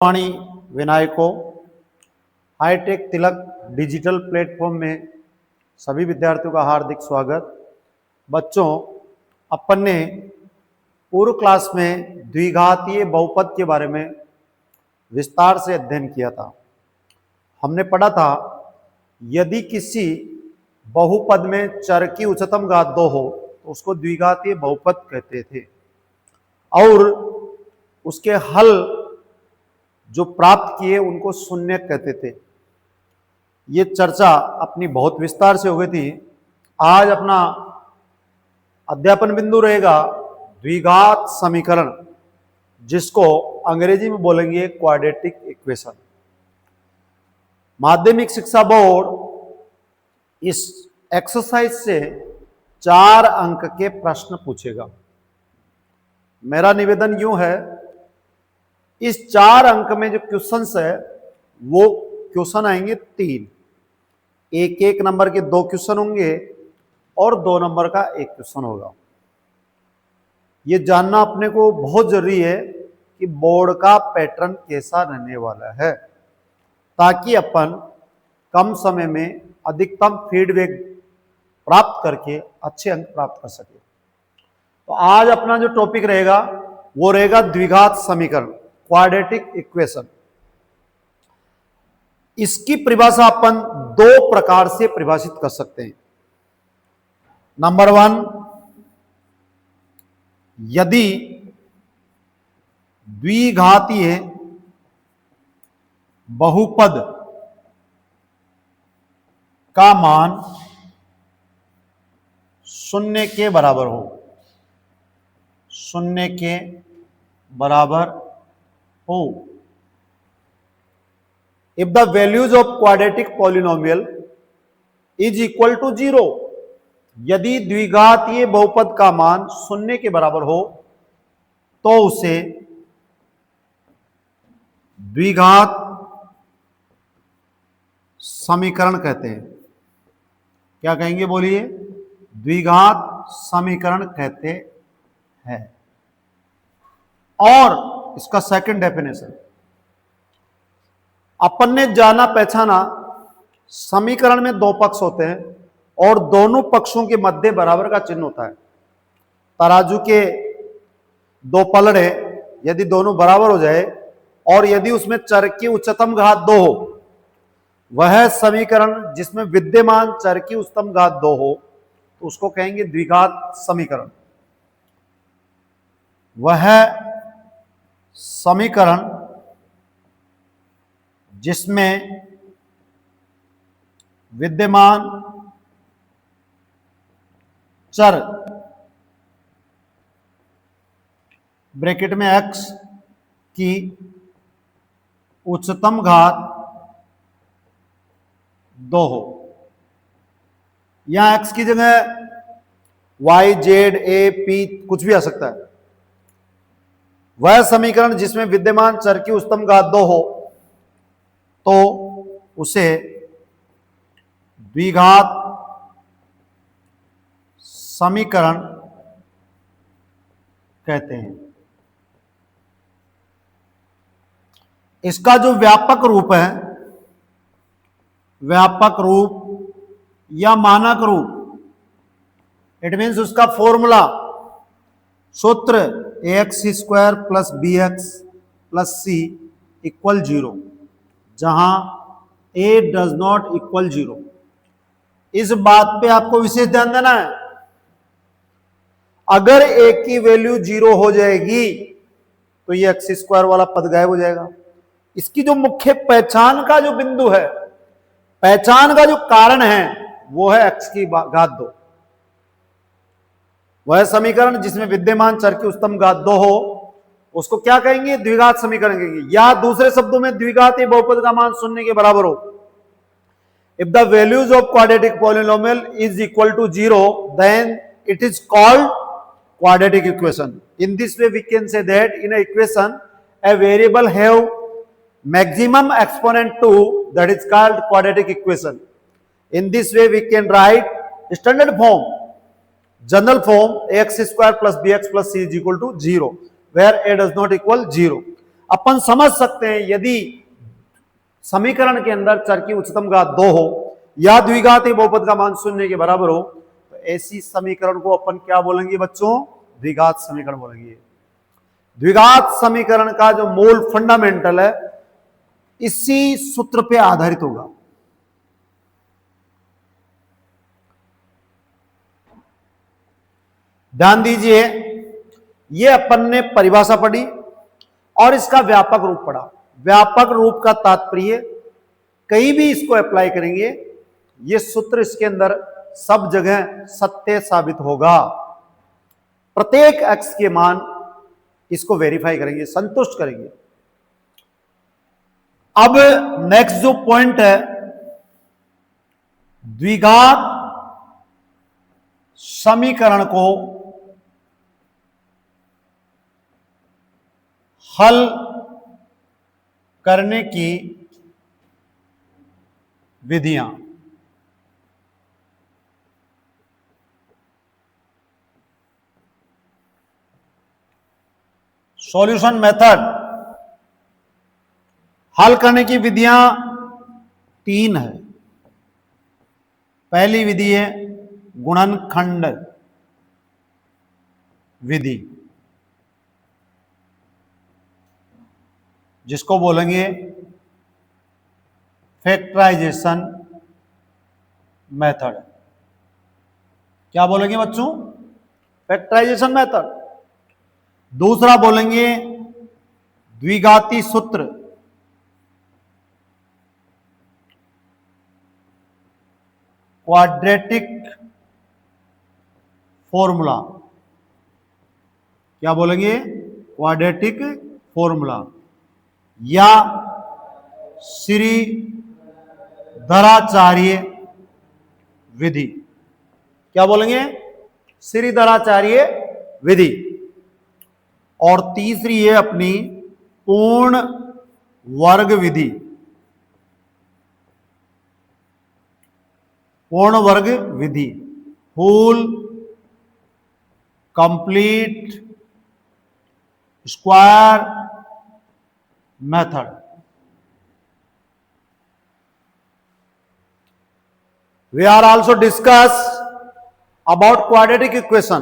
वाणी विनायको hi tech तिलक digital platform में सभी विद्यार्थियों का हार्दिक स्वागत। बच्चों, अपन ने पूर्व क्लास में द्विघातीय बहुपद के बारे में विस्तार से अध्ययन किया था। हमने पढ़ा था यदि किसी बहुपद में चर की उच्चतम घात 2 हो तो उसको द्विघातीय बहुपद कहते थे और उसके हल जो प्राप्त किए उनको शून्य कहते थे। ये चर्चा अपनी बहुत विस्तार से हो गई थी। आज अपना अध्यापन बिंदु रहेगा द्विघात समीकरण, जिसको अंग्रेजी में बोलेंगे क्वाड्रेटिक इक्वेशन। माध्यमिक शिक्षा बोर्ड इस एक्सरसाइज से 4 अंक के प्रश्न पूछेगा। मेरा निवेदन यूं है, इस 4 अंक में जो क्वेश्चंस है वो क्वेश्चन आएंगे 3, एक नंबर के 2 क्वेश्चन होंगे और 2 नंबर का 1 क्वेश्चन होगा। ये जानना अपने को बहुत जरूरी है कि बोर्ड का पैटर्न कैसा रहने वाला है, ताकि अपन कम समय में अधिकतम फीडबैक प्राप्त करके अच्छे अंक प्राप्त कर सके। तो आज अपना जो टॉपिक रहेगा वो रहेगा द्विघात समीकरण, क्वाड्रेटिक इक्वेशन। इसकी परिभाषा अपन 2 प्रकार से परिभाषित कर सकते हैं। नंबर 1, यदि द्विघातीय बहुपद का मान 0 के बराबर हो, 0 के बराबर हो, if the values of quadratic polynomial is equal to 0, यदि द्विघातीय बहुपद का मान 0 के बराबर हो तो उसे द्विघात समीकरण कहते हैं। क्या कहेंगे, बोलिए? द्विघात समीकरण कहते हैं। और इसका सेकंड डेफिनेशन अपन ने जाना पहचाना, समीकरण में 2 पक्ष होते हैं और दोनों पक्षों के मध्य बराबर का चिन्ह होता है। तराजू के 2 पलड़े यदि दोनों बराबर हो जाए और यदि उसमें चर की उच्चतम घात 2 हो, वह समीकरण जिसमें विद्यमान चर की उच्चतम घात 2 हो तो उसको कहेंगे द्विघात समीकरण। वह समीकरण जिसमें विद्यमान चर ब्रैकेट में x की उच्चतम घात 2 हो, यहां x की जगह y, z, a, p कुछ भी आ सकता है। वह समीकरण जिसमें विद्यमान चर की उच्चतम घात 2 हो तो उसे द्विघात समीकरण कहते हैं। इसका जो व्यापक रूप है, व्यापक रूप या मानक रूप, इट मीन्स उसका फॉर्मूला, सूत्र ax² + bx + c = 0, जहां a डज नॉट इक्वल 0। इस बात पे आपको विशेष ध्यान देना है। अगर a की वैल्यू 0 हो जाएगी तो ये x² वाला पद गायब हो जाएगा। इसकी जो मुख्य पहचान का जो बिंदु है, पहचान का जो कारण है, वो है x की घात 2। वह समीकरण जिसमें विद्यमान चर की उच्चतम घात 2 हो उसको क्या कहेंगे? द्विघात समीकरण कहेंगे। या दूसरे शब्दों में द्विघातीय बहुपद का मान 0 के बराबर हो। If the values of quadratic polynomial is equal to 0, then it is called quadratic equation. In this way we can say that in a equation a variable have maximum exponent 2, that is called quadratic equation. In this way we can write standard form, general form, ax² + bx + c = 0, where a does not equal 0. अपन समझ सकते हैं यदि समीकरण के अंदर चर की उच्चतम घात 2 हो या द्विघाती बहुपद का मान 0 के बराबर हो तो ऐसी समीकरण को अपन क्या बोलेंगे बच्चों? द्विघात समीकरण बोलेंगे। द्विघात समीकरण का जो मूल फंडामेंटल है इसी सूत्र पे आधारित होगा। ध्यान दीजिए, ये अपन ने परिभाषा पढ़ी और इसका व्यापक रूप पढ़ा। व्यापक रूप का तात्पर्य कहीं भी इसको अप्लाई करेंगे ये सूत्र इसके अंदर सब जगह सत्य साबित होगा। प्रत्येक x के मान इसको वेरीफाई करेंगे, संतुष्ट करेंगे। अब नेक्स्ट जो पॉइंट है, द्विघात समीकरण को हल करने की विधियां। सॉल्यूशन मेथड, हल करने की विधियां 3 है। पहली विधि है गुणनखंड विधि, जिसको बोलेंगे फैक्टराइजेशन मेथड। क्या बोलेंगे बच्चों? Factorization method. दूसरा बोलेंगे द्विघाती सूत्र, क्वाड्रेटिक फॉर्मूला। क्या बोलेंगे? क्वाड्रेटिक फॉर्मूला या श्रीधराचार्य विधि। क्या बोलेंगे? श्रीधराचार्य विधि। और तीसरी है अपनी पूर्ण वर्ग विधि। पूर्ण वर्ग विधि, whole complete square method. We are also discuss about quadratic equation.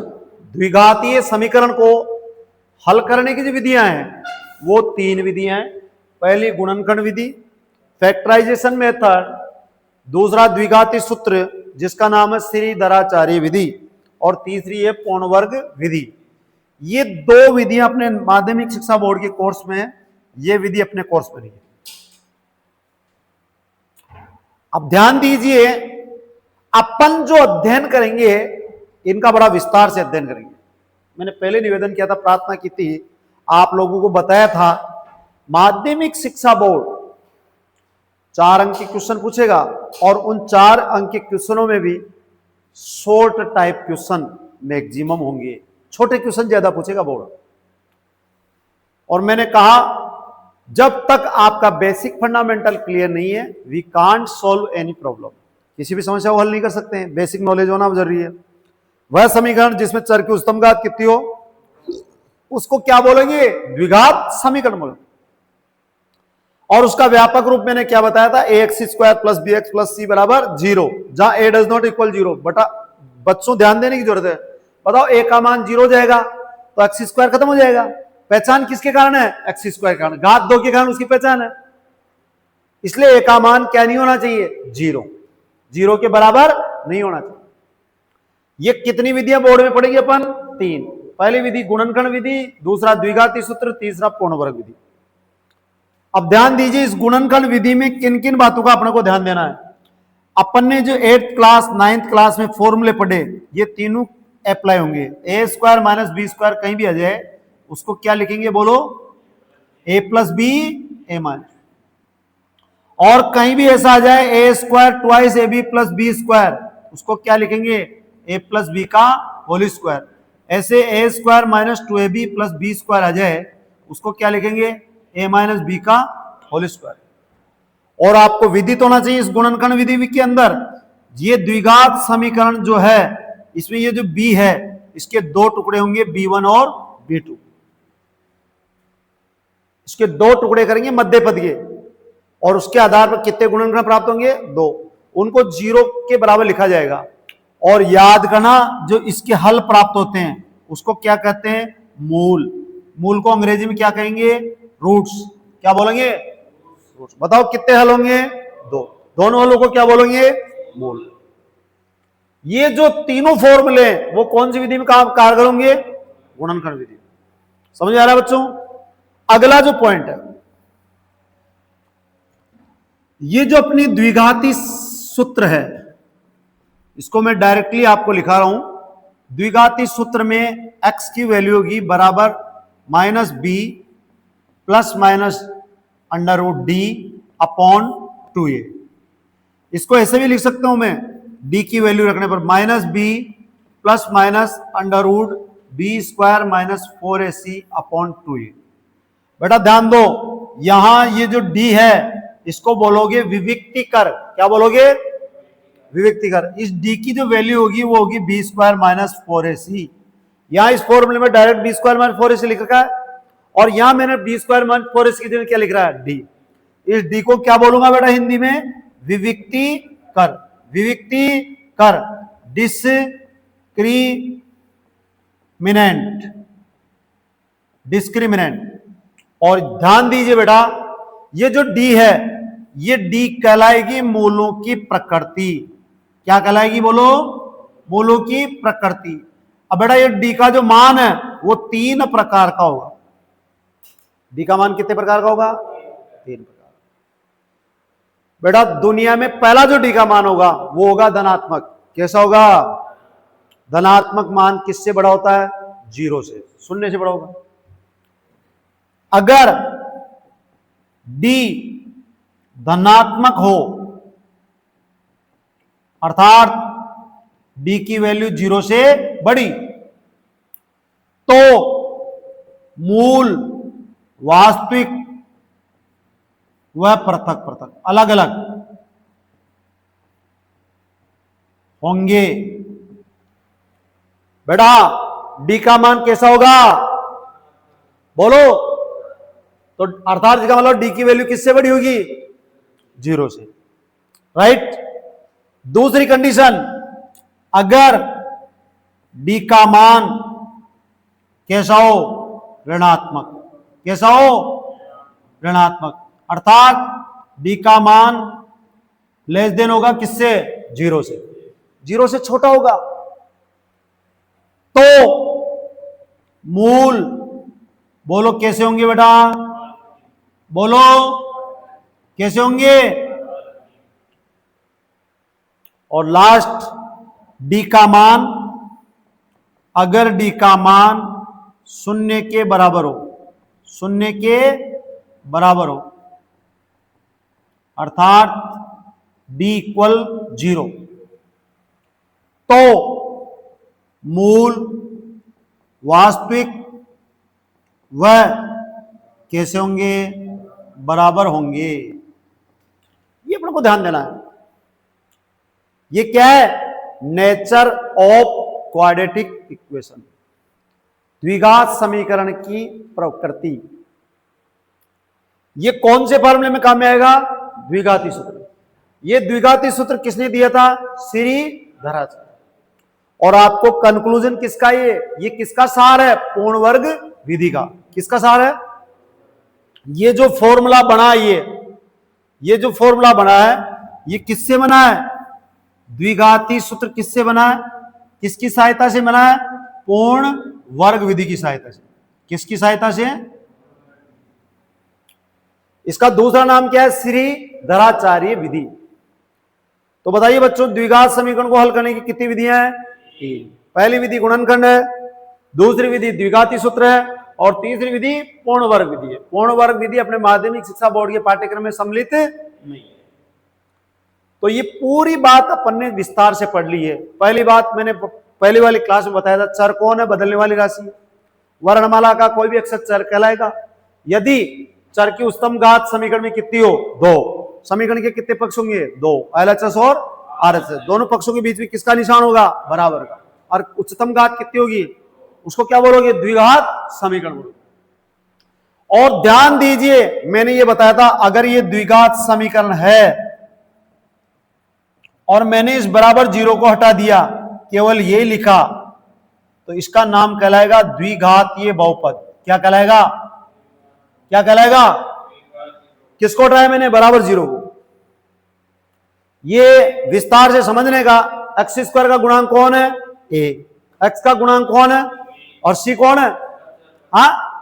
द्विघातीय समीकरण को हल करने की जो विधियां हैं वो 3 विधियां हैं। पहली गुणनखंड विधि, फैक्टराइजेशन मेथड। दूसरा द्विघाती सूत्र जिसका नाम है श्रीधराचार्य विधि। और तीसरी है पूर्ण वर्ग विधि। ये 2 विधियां अपने माध्यमिक शिक्षा बोर्ड के कोर्स में है, ये विधि अपने कोर्स में नहीं है। अब ध्यान दीजिए, अपन जो अध्ययन करेंगे इनका बड़ा विस्तार से अध्ययन करेंगे। मैंने पहले निवेदन किया था, प्रार्थना की थी, आप लोगों को बताया था माध्यमिक शिक्षा बोर्ड 4 अंक के क्वेश्चन पूछेगा और उन 4 अंक के क्वेश्चनों में भी शॉर्ट टाइप क्वेश्चन मैक्सिमम होंगे, छोटे क्वेश्चन ज्यादा पूछेगा बोर्ड। और मैंने कहा जब तक आपका बेसिक फंडामेंटल क्लियर नहीं है we can't solve any problem. किसी भी समस्या को हल नहीं कर सकते हैं, बेसिक नॉलेज होना जरूरी है। वह समीकरण जिसमें चर की उच्चतम घात कितनी हो उसको क्या बोलेंगे? द्विघात समीकरण बोलेंगे। और उसका व्यापक रूप मैंने क्या बताया था? ax² + bx + c बराबर 0, जहां a डज नॉट इक्वल 0। बटा बच्चों ध्यान देने की जरूरत है। बताओ a का मान 0 हो जाएगा तो x² खत्म हो जाएगा। पहचान किसके कारण है? x² के कारण। घात 2 के कारण उसकी पहचान है, इसलिए a का मान क्या नहीं होना चाहिए? 0। 0 के बराबर नहीं होना चाहिए। ये कितनी विधियां बोर्ड में पढ़ेगी अपन? 3। पहली विधि गुणनखंड विधि, दूसरा द्विघाती सूत्र, तीसरा पूर्ण वर्ग विधि। अब ध्यान दीजिए, इस गुणनखंड विधि में किन किन बातों का अपने को ध्यान देना है। अपन ने जो 8th क्लास 9th क्लास में फॉर्मूले पढ़े ये तीनों अप्लाई होंगे। a² - b² कहीं भी आ जाए उसको क्या लिखेंगे बोलो? a + b a-। और कहीं भी ऐसा आ जाए a² = ab + b² उसको क्या लिखेंगे? a + b का होल स्क्वायर। ऐसे a² - 2ab + b² आ जाए उसको क्या लिखेंगे? a - b का होल स्क्वायर। और आपको विदित होना चाहिए इस गुणनखंड विधि के अंदर ये द्विघात समीकरण जो है इसमें ये जो b है इसके 2 टुकड़े होंगे, b1 और b2। इसके 2 टुकड़े करेंगे मध्य पद के, और उसके आधार पर कितने गुणनखंड प्राप्त होंगे? 2। उनको 0 के बराबर लिखा जाएगा। और याद करना, जो इसके हल प्राप्त होते हैं उसको क्या कहते हैं? मूल। मूल को अंग्रेजी में क्या कहेंगे? रूट्स। क्या बोलेंगे? रूट्स। बताओ कितने हल होंगे? 2। दोनों हलों को क्या बोलेंगे? मूल। ये जो तीनों फॉर्मूले वो कौन सी विधि में कारगर होंगे? गुणनखंड विधि। समझ आ रहा है बच्चों? अगला जो पॉइंट है, ये जो अपनी द्विघाती सूत्र है, इसको मैं डायरेक्टली आपको लिखा रहा हूं। द्विघाती सूत्र में x की वैल्यू होगी बराबर -b plus minus √d upon 2a। इसको ऐसे भी लिख सकता हूं मैं, d की वैल्यू रखने पर -b plus minus √b² minus 4ac upon 2a। बेटा ध्यान दो, यहां ये जो d है इसको बोलोगे विविक्तिकर। क्या बोलोगे? विविक्तिकर। इस d की जो वैल्यू होगी वो होगी b² माइनस 4ac। यहां इस फॉर्मूले में डायरेक्ट b² माइनस 4ac लिख रखा है, और यहां मैंने b² माइनस 4ac की जगह क्या लिख रहा है? d। इस d को क्या बोलूंगा बेटा हिंदी में? विविक्तिकर। विविक्तिकर, डिस्क्रिमिनेंट। डिस्क्रिमिनेंट। और ध्यान दीजिए बेटा, ये जो d है ये d कहलाएगी मूलों की प्रकृति। क्या कहलाएगी? बोलो। मूलों की प्रकृति। अब बेटा ये d का जो मान है वो 3 प्रकार का होगा। d का मान कितने प्रकार का होगा? 3 प्रकार। बेटा दुनिया में पहला जो d का मान होगा वो होगा धनात्मक। कैसा होगा? धनात्मक मान किससे बड़ा होता है? 0 से, शून्य से बड़ा होगा। अगर d धनात्मक हो, अर्थात d की वैल्यू 0 से बड़ी, तो मूल, वास्तविक व पृथक पृथक, अलग अलग होंगे। बेटा d का मान कैसा होगा? बोलो। तो अर्थात इसका मतलब d की वैल्यू किससे बड़ी होगी? 0 से। राइट। दूसरी कंडीशन, अगर d का मान कैसा हो? ऋणात्मक। कैसा हो? ऋणात्मक। अर्थात d का मान लेस देन होगा किससे? 0 से। 0 से छोटा होगा तो मूल, बोलो कैसे होंगे बेटा? बोलो कैसे होंगे? और लास्ट, d का मान, अगर d का मान 0 के बराबर हो, 0 के बराबर हो, अर्थात d इक्वल 0, तो मूल, वास्तविक व कैसे होंगे? बराबर होंगे। ये अपन को ध्यान देना है। ये क्या है? नेचर ऑफ क्वाड्रेटिक इक्वेशन, द्विघात समीकरण की प्रकृति। ये कौन से फॉर्मूले में काम में आएगा? द्विघाती सूत्र। ये द्विघाती सूत्र किसने दिया था? श्रीधराचार्य। और आपको कंक्लूजन किसका? ये किसका सार है? पूर्ण वर्ग विधि का। किसका सार है? ये जो फॉर्मूला बना, ये जो फॉर्मूला बना है ये किससे बना है? द्विघाती सूत्र किससे बना है? किसकी सहायता से बना है? पूर्ण वर्ग विधि की सहायता से। किसकी सहायता से? इसका दूसरा नाम क्या है? श्रीधराचार्य विधि। तो बताइए बच्चों, द्विघात समीकरण को हल करने की कितनी विधियां हैं? 3। पहली विधि गुणनखंड है, दूसरी विधि द्विघाती सूत्र है, और तीसरी विधि पूर्ण वर्ग विधि है। पूर्ण वर्ग विधि अपने माध्यमिक शिक्षा बोर्ड के पाठ्यक्रम में सम्मिलित नहीं है। तो ये पूरी बात अपन ने विस्तार से पढ़ ली है। पहली बात मैंने पहली वाली क्लास में बताया था, चर कौन है? बदलने वाली राशि। वर्णमाला का कोई भी अक्षर चर कहलाएगा। यदि चर की उच्चतम घात समीकरण में कितनी हो? 2। समीकरण के कितने पक्ष होंगे? 2, LHS और RHS। दोनों पक्षों के बीच में किसका निशान होगा? बराबर का। और उच्चतम घात कितनी होगी? उसको क्या बोलोगे? द्विघात समीकरण बोलोगे। और ध्यान दीजिए, मैंने ये बताया था अगर ये द्विघात समीकरण है और मैंने इस बराबर जीरो को हटा दिया, केवल ये लिखा, तो इसका नाम कहलाएगा द्विघातीय बहुपद। क्या कहलाएगा? क्या कहलाएगा? किसको हटाया मैंने? बराबर जीरो को। ये विस्तार से समझने का, एक्स स्क्वायर का गुणांक कौन है? ए। एक्स का गुणांक कौन है? और सी कौन है? हाँ,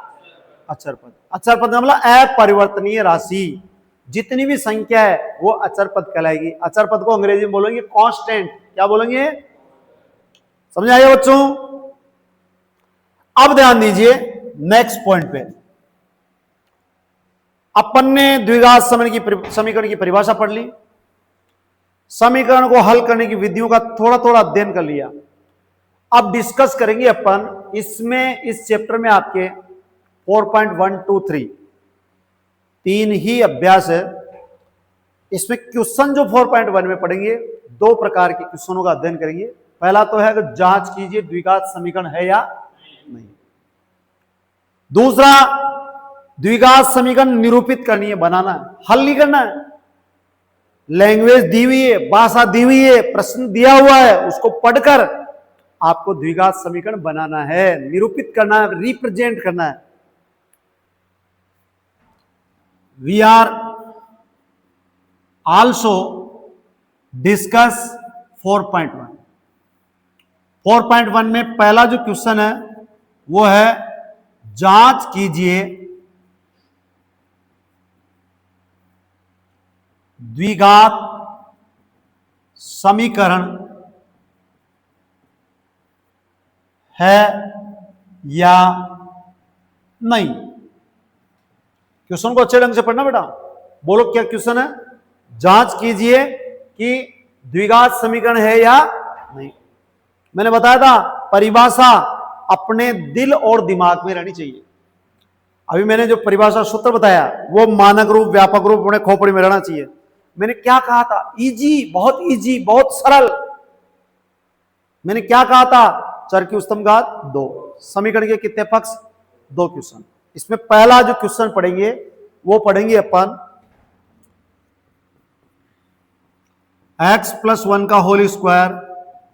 अचर पद। अचर पद मतलब अपरिवर्तनीय राशि। जितनी भी संख्या है वो अचर पद कहलाएगी। अचर पद को अंग्रेजी में बोलेंगे कांस्टेंट। क्या बोलेंगे? समझ आइए बच्चों? अब ध्यान दीजिए नेक्स्ट पॉइंट पे। अपन ने द्विघात समीकरण की परिभाषा पढ़ ली, समीकरण को हल करने की विधियों का थोड़ा थोड़ा अध्ययन कर लिया। अब डिस्कस करेंगे अपन इसमें, इस चैप्टर में आपके 4.1, 2, 3 तीन ही अभ्यास है। इसमें क्वेश्चन जो 4.1 में पढ़ेंगे, दो प्रकार के क्वेश्चनों का अध्ययन करेंगे। पहला तो है कि जांच कीजिए द्विघात समीकरण है या नहीं। दूसरा, द्विघात समीकरण निरूपित करनी है, बनाना है, हल नहीं करना है। लैंग्वेज दी हुई है, भाषा दी हुई है, प्रश्न दिया हुआ है, उसको पढ़कर आपको द्विघात समीकरण बनाना है, निरूपित करना है, रिप्रेजेंट करना है। We are also discuss 4.1। 4.1 में पहला जो क्वेश्चन है वो है जांच कीजिए द्विघात समीकरण है या नहीं। क्वेश्चन को अच्छे ढंग से पढ़ना बेटा। बोलो क्या क्वेश्चन है? जांच कीजिए कि द्विघात समीकरण है या नहीं। मैंने बताया था परिभाषा अपने दिल और दिमाग में रहनी चाहिए। अभी मैंने जो परिभाषा सूत्र बताया वो मानक रूप, व्यापक रूप अपने खोपड़ी में रहना चाहिए। मैंने क्या कहा था? इजी, बहुत सरल। मैंने क्या कहा था? चर की उच्चतम घात 2, समीकरण के कितने पक्ष? 2 क्वेश्चन। इसमें पहला जो क्वेश्चन पढ़ेंगे वो पढ़ेंगे अपन x + 1 का whole square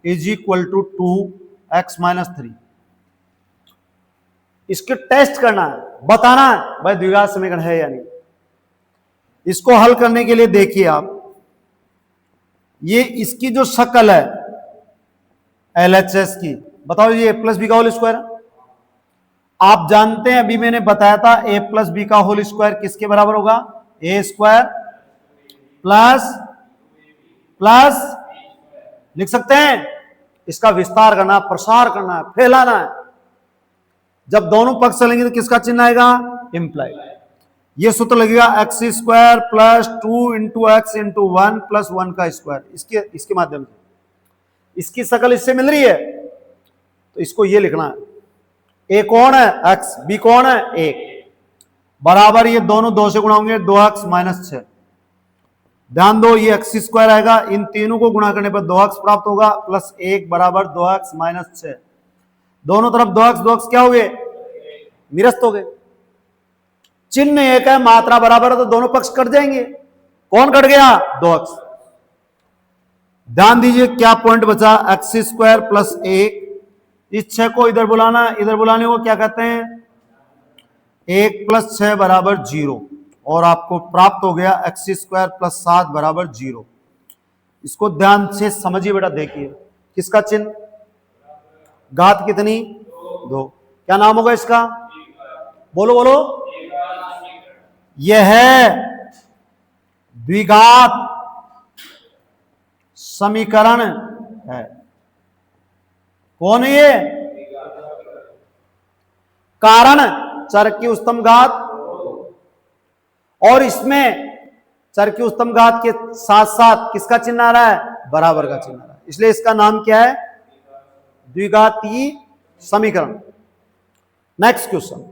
is equal to 2x - 3। इसके टेस्ट करना है, बताना है भाई द्विघात समीकरण है या नहीं। इसको हल करने के लिए देखिए आप, ये इसकी जो शक्ल है LHS की, बताओ ये a + b का होल स्क्वायर। आप जानते हैं अभी मैंने बताया था a + b का होल स्क्वायर किसके बराबर होगा? a स्क्वायर प्लस लिख सकते हैं, इसका विस्तार करना, प्रसार करना है, फैलाना है। जब दोनों पक्ष चलेंगे तो किसका चिन्ह आएगा? इंप्लाइड। ये सूत्र लगेगा x² + 2 × x × 1 + 1 का स्क्वायर। इसके माध्यम से इसकी शक्ल इससे मिल रही है, तो इसको ये लिखना है। a कौन है? x, b कौन है? 1 बराबर, ये दोनों 2 से गुणा होंगे, 2x - 6। ध्यान दो, ये x² आएगा, इन तीनों को गुणा करने पर 2x प्राप्त होगा, प्लस 1 बराबर 2x - 6। दोनों तरफ 2x क्या हो गए? निरस्त हो गए। चिन्ह एक है, मात्रा बराबर है, तो दोनों पक्ष कट जाएंगे। कौन कट गया? 2x। ध्यान दीजिए क्या पॉइंट बचा? x² + 1। इस 6 को इधर बुलाना, इधर बुलाने को क्या कहते हैं? 1 + 6 = 0। और आपको प्राप्त हो गया x² + 7 = 0। इसको ध्यान से समझिए बेटा। देखिए किसका चिन्ह? घात कितनी? 2। क्या नाम होगा इसका? बोलो बोलो। यह है द्विघात समीकरण है। कौन है ये? कारण चर की उच्चतम घात, और इसमें चर की उच्चतम घात के साथ साथ किसका चिन्ह आ रहा है? बराबर का चिन्ह आ रहा है। इसलिए इसका नाम क्या है? द्विघातीय समीकरण। नेक्स्ट क्वेश्चन,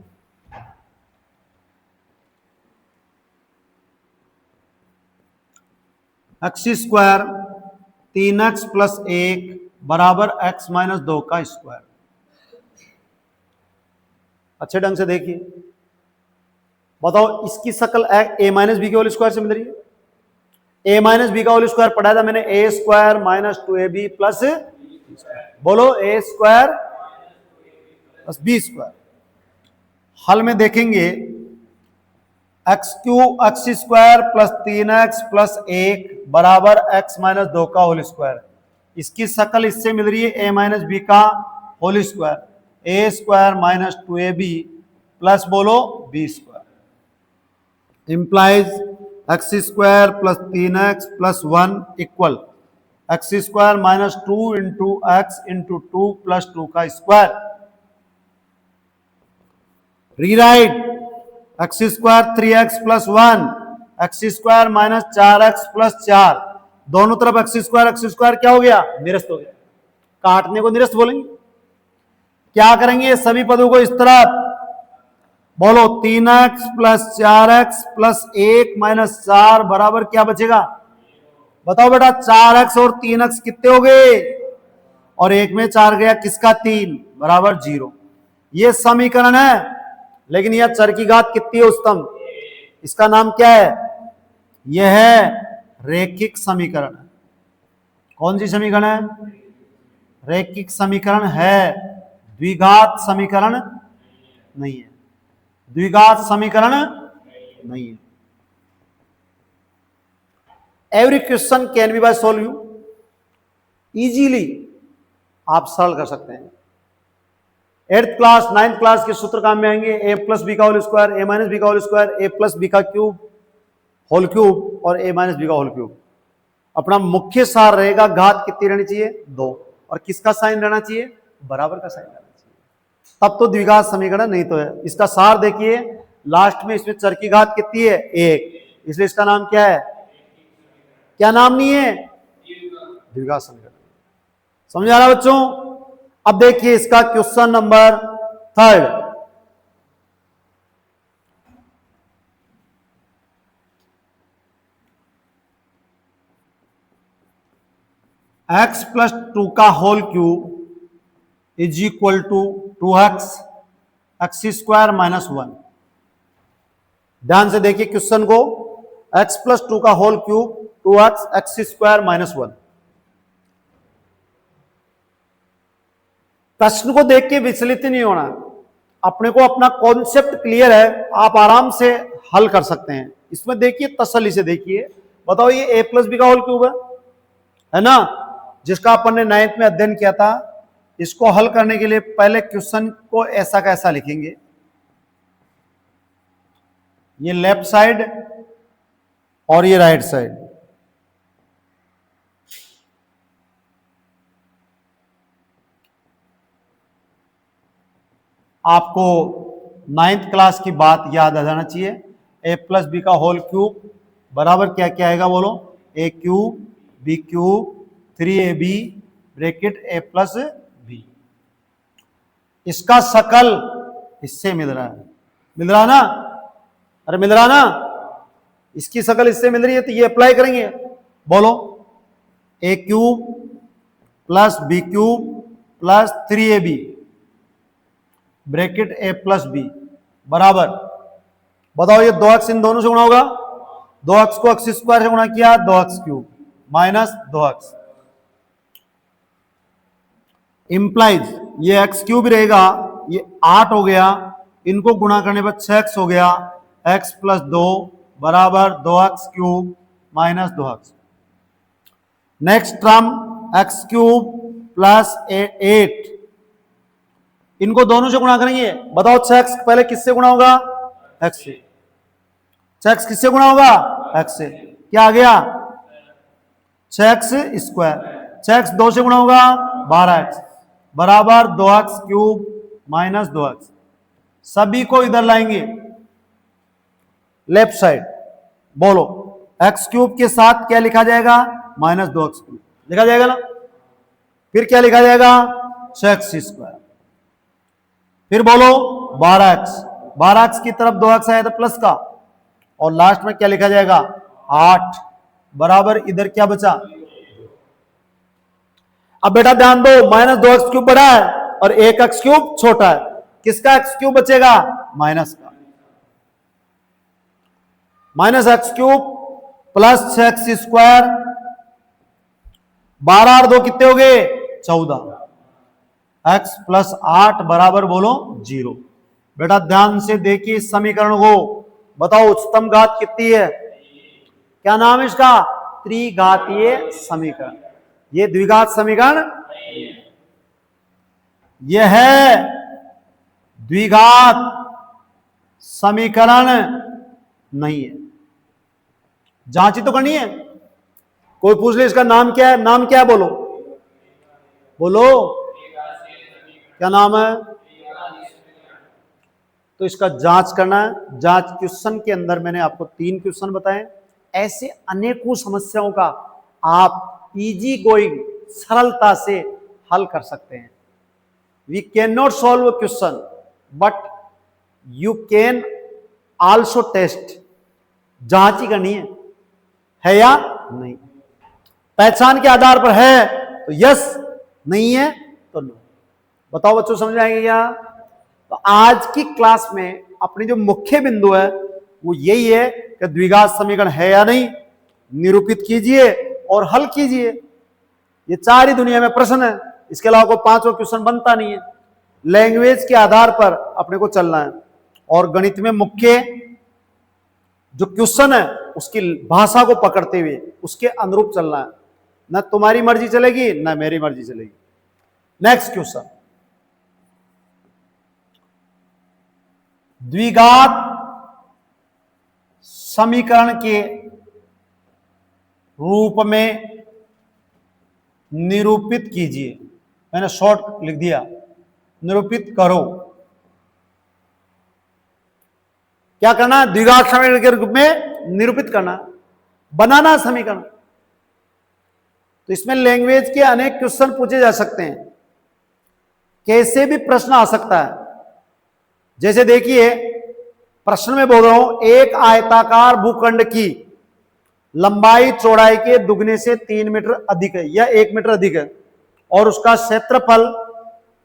x² 3x + 1 बराबर x - 2 का स्क्वायर। अच्छे ढंग से देखिए, बताओ इसकी शक्ल ए माइनस बी के होल स्क्वायर से मिल रही है। ए माइनस बी का होल स्क्वायर पढ़ा था मैंने, ए स्क्वायर माइनस 2ab प्लस, बोलो ए स्क्वायर प्लस बी स्क्वायर। हल में देखेंगे x square plus 3x plus 1 बराबर x माइनस 2 का होल स्क्वायर। इसकी शक्ल इससे मिल रही है a माइनस बी का whole square, A square minus 2ab plus बोलो B square implies X square plus 3x plus 1 equal X square minus 2 into X into 2 plus 2 का square. Rewrite X square 3x plus 1 X square minus 4x plus 4, दोनों तरफ x square क्या हो गया, निरस्त हो गया। काटने को निरस्त बोलेंगे। क्या करेंगे, सभी पदों को इस तरफ, बोलो 3x plus 4x plus 1 minus 4 बराबर क्या बचेगा, बताओ बेटा। 4x और 3x कितने हो गए, और 1 में 4 गया, किसका 3 बराबर 0। ये समीकरण है, लेकिन यह चर की घात कितनी है, उच्चतम। इसका नाम क्या है, यह है रैखिक समीकरण। कौन सी समीकरण है, रैखिक समीकरण है, द्विघात समीकरण नहीं है, द्विघात समीकरण नहीं है। Every question can be by solve, easily आप सरल कर सकते हैं। 8th क्लास 9th क्लास के सूत्र काम में आएंगे, ए प्लस बी का होल स्क्वायर, ए माइनस बी का होल स्क्वायर, ए प्लस बी का क्यूब होल क्यूब और ए माइनस बी का होल क्यूब। अपना मुख्य सार रहेगा घात कितनी रहनी चाहिए, 2, और किसका साइन रहना चाहिए, बराबर का साइन रहना चाहिए, तब तो द्विघात समीकरण नहीं तो है। इसका सार देखिए, लास्ट में इसमें चर की घात कितनी है, 1, इसलिए इसका नाम क्या है, क्या नाम नहीं है, द्विघात समीकरण। समझ आ रहा बच्चों। अब देखिए इसका क्वेश्चन नंबर 3, x प्लस 2 का whole cube is equal to 2x X square minus 1। ध्यान से देखिए क्वेश्चन को, x प्लस 2 का whole cube 2x X square minus 1। प्रश्न को देख के विचलित नहीं होना, अपने को अपना कॉन्सेप्ट क्लियर है, आप आराम से हल कर सकते हैं। इसमें देखिए तसल्ली से देखिए, बताओ ये a प्लस बी का होल क्यूब है ना, जिसका अपन ने 9th में अध्ययन किया था। इसको हल करने के लिए पहले क्वेश्चन को ऐसा का ऐसा लिखेंगे, ये लेफ्ट साइड और ये राइट साइड। आपको 9th क्लास की बात याद आ जाना चाहिए। ए प्लस बी का होल क्यूब बराबर क्या क्या आएगा, बोलो, A cube B cube 3ab bracket A plus B. इसका शकल इससे मिल रहा है, मिल रहा ना, अरे मिल रहा ना, इसकी शकल इससे मिल रही है, तो ये अप्लाई करेंगे, बोलो A cube plus B cube plus 3ab bracket A plus B बराबर, बताओ ये 2x इन दोनों से गुणा होगा, 2x को एक्स स्क्वायर से गुणा किया, 2x cube minus 2x implies ये एक्स क्यूब रहेगा, ये 8 हो गया, इनको गुणा करने पर 6x हो गया, x प्लस 2 बराबर 2x cube minus 2x। Next term x cube plus 8, इनको दोनों से गुणा करेंगे, बताओ 6x पहले किससे गुणा होगा, x से। 6x किससे गुणा होगा, x से, क्या आ गया 6x स्क्वायर, 6x 2 से गुणा होगा 12x बराबर 2x क्यूब माइनस 2x। सभी को इधर लाएंगे लेफ्ट साइड, बोलो x क्यूब के साथ क्या लिखा जाएगा, माइनस 2x क्यूब लिखा जाएगा ना, फिर क्या लिखा जाएगा 6x स्क्वायर, फिर बोलो 12x की तरफ 2x आया था प्लस का, और लास्ट में क्या लिखा जाएगा 8 बराबर इधर क्या बचा। अब बेटा ध्यान दो, माइनस 2x क्यूब बड़ा है और 1x क्यूब छोटा है, किसका x क्यूब बचेगा, माइनस का। Minus x cube plus x square, 12 और 2 कितने हो गए 14, एक्स प्लस 8 बराबर बोलो 0। बेटा ध्यान से देखिए इस समीकरण को, बताओ उच्चतम घात कितनी है, क्या नाम है इसका, त्रिघातीय समीकरण। ये द्विघात समीकरण, यह है द्विघात समीकरण नहीं है। जांच ही तो करनी है। कोई पूछ ले इसका नाम क्या है, नाम क्या है, बोलो बोलो, क्या नाम है। तो इसका जांच करना है। जांच क्वेश्चन के अंदर मैंने आपको 3 क्वेश्चन बताए, ऐसे अनेकों समस्याओं का आप इजी गोइंग सरलता से हल कर सकते हैं। We can not solve a question but you can also test. जांच ही करनी है या नहीं। पहचान के आधार पर है तो यस, नहीं है तो नो। बताओ बच्चों समझ आएंगे क्या। तो आज की क्लास में अपनी जो मुख्य बिंदु है वो यही है कि द्विघात समीकरण है या नहीं, निरूपित कीजिए और हल कीजिए। ये 4 ही दुनिया में प्रश्न है, इसके अलावा कोई 5वां क्वेश्चन बनता नहीं है। लैंग्वेज के आधार पर अपने को चलना है और गणित में मुख्य जो क्वेश्चन है उसकी भाषा को पकड़ते हुए उसके अनुरूप चलना है। ना तुम्हारी मर्जी चलेगी ना मेरी मर्जी चलेगी। नेक्स्ट क्वेश्चन, द्विघात समीकरण के रूप में निरूपित कीजिए। मैंने शॉर्ट लिख दिया, निरूपित करो। क्या करना, द्विघात समीकरण के रूप में निरूपित करना, बनाना समीकरण। तो इसमें लैंग्वेज के अनेक क्वेश्चन पूछे जा सकते हैं, कैसे भी प्रश्न आ सकता है। जैसे देखिए प्रश्न में बोल रहा हूं, एक आयताकार भूखंड की लंबाई चौड़ाई के दुगने से 3 मीटर अधिक है या 1 मीटर अधिक है और उसका क्षेत्रफल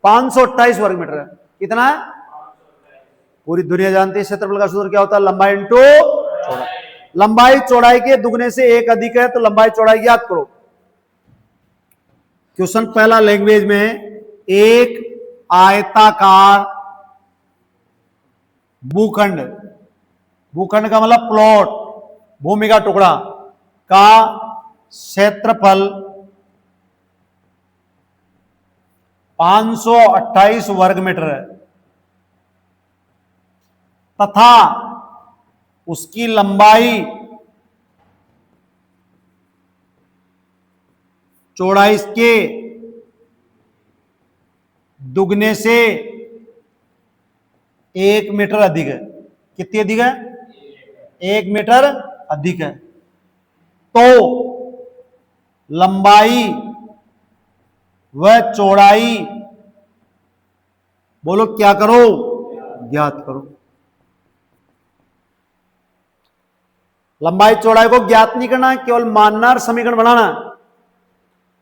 528 वर्ग मीटर है। कितना है, पूरी दुनिया जानती है क्षेत्रफल का सूत्र क्या होता है, लंबाई इंटू चौड़ाई। लंबाई चौड़ाई के दुगने से 1 अधिक है तो लंबाई चौड़ाई ज्ञात करो। क्वेश्चन पहला लैंग्वेज में, एक आयताकार भूखंड, भूखंड का मतलब प्लॉट, भूमि का टुकड़ा का क्षेत्रफल 528 वर्ग मीटर है तथा उसकी लंबाई चौड़ाई के दुगने से 1 मीटर अधिक है। कितनी अधिक है, 1 मीटर अधिक है। तो लंबाई व चौड़ाई बोलो क्या करो, ज्ञात करो। लंबाई चौड़ाई को ज्ञात नहीं करना, केवल मानना और समीकरण बनाना।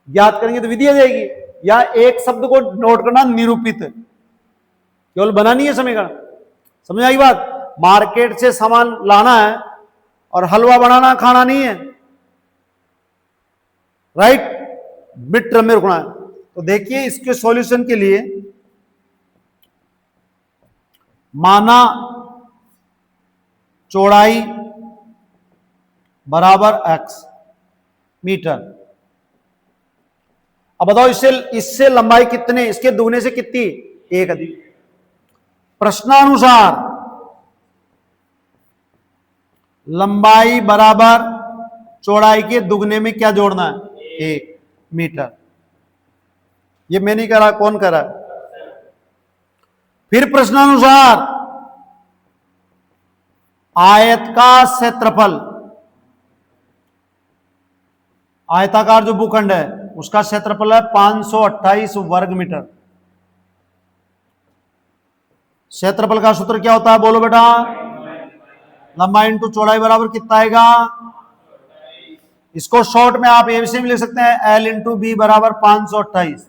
ज्ञात करेंगे तो विधि आ जाएगी, या एक शब्द को नोट करना, निरूपित, केवल बनानी है समीकरण। समझ आई बात। मार्केट से सामान लाना है और हलवा बनाना खाना नहीं है, राइट, मिड टर्म में रुकना है। तो देखिए इसके सॉल्यूशन के लिए माना चौड़ाई बराबर x मीटर। अब बताओ इससे लंबाई कितने, इसके दुगने से कितनी, 1 अधिक। प्रश्नानुसार लंबाई बराबर चौड़ाई के दुगने में क्या जोड़ना है, 1 मीटर। ये मैं नहीं करा, कौन करा। फिर प्रश्नानुसार आयत का क्षेत्रफल, आयताकार जो भूखंड है उसका क्षेत्रफल है 528 वर्ग मीटर। क्षेत्रफल का सूत्र क्या होता है, बोलो बेटा, लंबाई इंटू चौड़ाई बराबर कितना आएगा। इसको शॉर्ट में आप ऐसे भी लिख सकते हैं, L इंटू बी बराबर 528।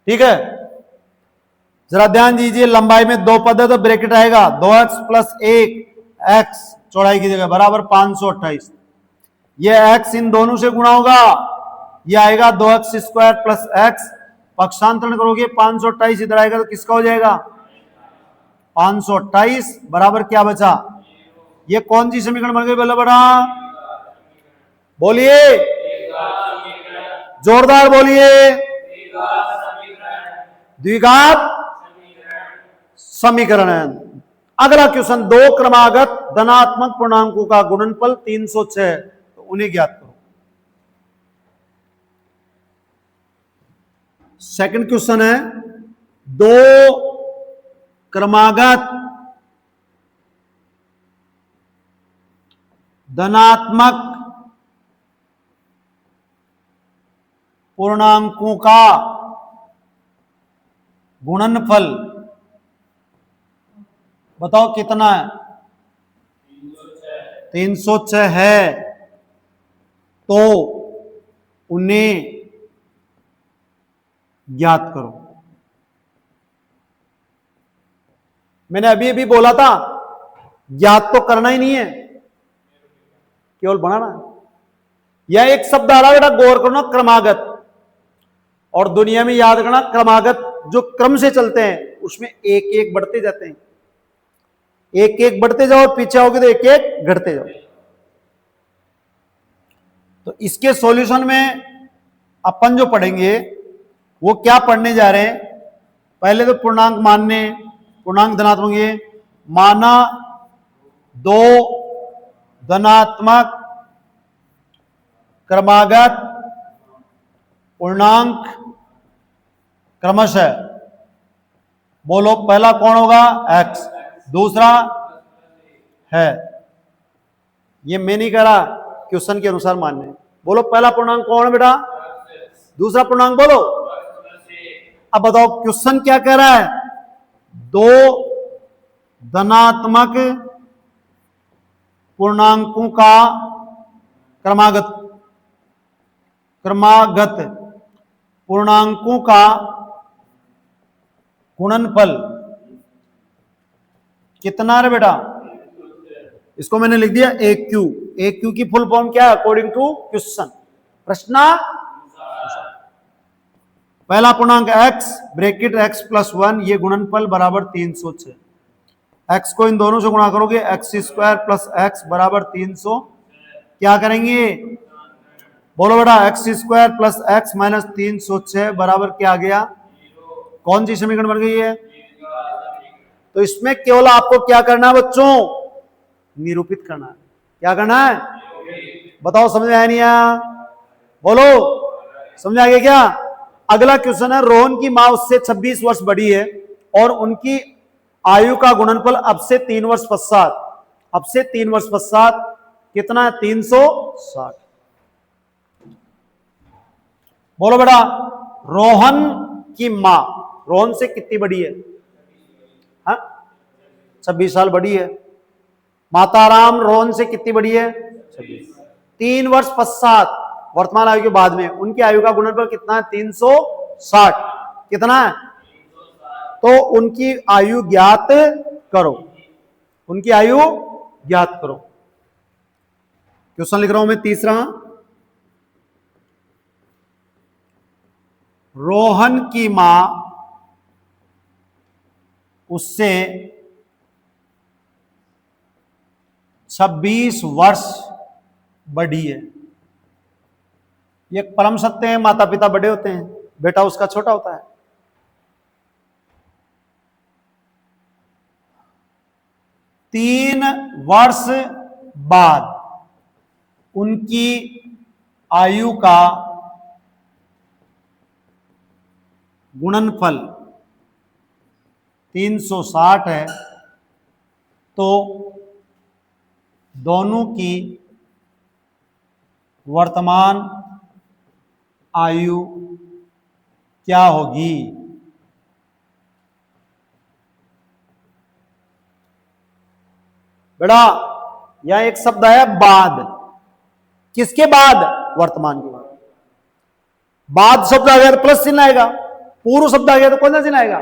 ठीक है, जरा ध्यान दीजिए, लंबाई में 2 पद है तो ब्रैकेट आएगा 2x प्लस 1 x चौड़ाई की जगह बराबर 528। ये x इन दोनों से गुणा होगा, ये आएगा 2x² प्लस x, पक्षांतरण करोगे 528 इधर आएगा तो किसका हो जाएगा 528 बराबर क्या बचा, ये कौन सी समीकरण बन गई बोला बड़ा, बोलिए जोरदार बोलिए, द्विघात समीकरण है। अगला क्वेश्चन, दो क्रमागत धनात्मक पूर्णांकों का गुणनफल 306, तो उन्हें ज्ञात करो। सेकंड क्वेश्चन है, दो क्रमागत धनात्मक पूर्णांकों का गुणनफल बताओ कितना है, 306 है, तो उन्हें ज्ञात करो। मैंने अभी अभी बोला था ज्ञात तो करना ही नहीं है, केवल बनाना है। यह एक शब्द आ रहा है बेटा, गौर करना, क्रमागत, और दुनिया में याद करना क्रमागत जो क्रम से चलते हैं उसमें एक एक बढ़ते जाते हैं, एक एक बढ़ते जाओ और पीछे आओगे तो एक एक घटते जाओ। तो इसके सॉल्यूशन में अपन जो पढ़ेंगे वो क्या पढ़ने जा रहे हैं, पहले तो पूर्णांक मानने, पूर्णांक धनात्मक, ये माना दो धनात्मक क्रमागत पूर्णांक क्रमशः, बोलो पहला कौन होगा x, दूसरा है, ये मैं नहीं कह रहा, क्वेश्चन के अनुसार मानने, बोलो पहला पूर्णांक कौन है बेटा, दूसरा पूर्णांक बोलो। अब बताओ क्वेश्चन क्या कह रहा है, दो धनात्मक पूर्णांकों का क्रमागत पूर्णांकों का गुणनफल कितना है बेटा, इसको मैंने लिख दिया AQ। AQ की फुल फॉर्म क्या है अकॉर्डिंग टू क्वेश्चन, प्रश्न। पहला पूर्णांक x ब्रैकेट x प्लस 1, ये गुणनफल बराबर 306, x को इन दोनों से गुणा करोगे x² प्लस x बराबर 300, क्या करेंगे बोलो बेटा, x² प्लस x माइनस 306 बराबर क्या आ गया, कौन सी समीकरण बन गई है। तो इसमें केवल आपको क्या करना है बच्चों, निरूपित करना है, क्या करना है बताओ, समझ में आया नहीं आया, बोलो समझ आ गया क्या। अगला क्वेश्चन है, रोहन की मां उससे 26 वर्ष बड़ी है और उनकी आयु का गुणनफल अब से 3 वर्ष पश्चात कितना है 360। बोलो बेटा, रोहन की मां रोहन से कितनी बड़ी है, हाँ 26 साल बड़ी है, माताराम रोहन से कितनी बड़ी है 26, 3 वर्ष पश्चात वर्तमान आयु के बाद में उनकी आयु का गुणनफल कितना है 360, कितना है, तो उनकी आयु ज्ञात करो, उनकी आयु ज्ञात करो। क्वेश्चन लिख रहा हूं मैं तीसरा, रोहन की मां उससे 26 वर्ष बड़ी है। ये परम सत्य है, माता पिता बड़े होते हैं, बेटा उसका छोटा होता है। तीन वर्ष बाद उनकी आयु का गुणनफल 360 है, तो दोनों की वर्तमान आयु क्या होगी। बेटा यहां एक शब्द है बाद, किसके बाद, वर्तमान के बाद। बाद शब्द आ गया तो प्लस चिन्ह आएगा, पूर्व शब्द आ गया तो कौन सा चिन्ह आएगा।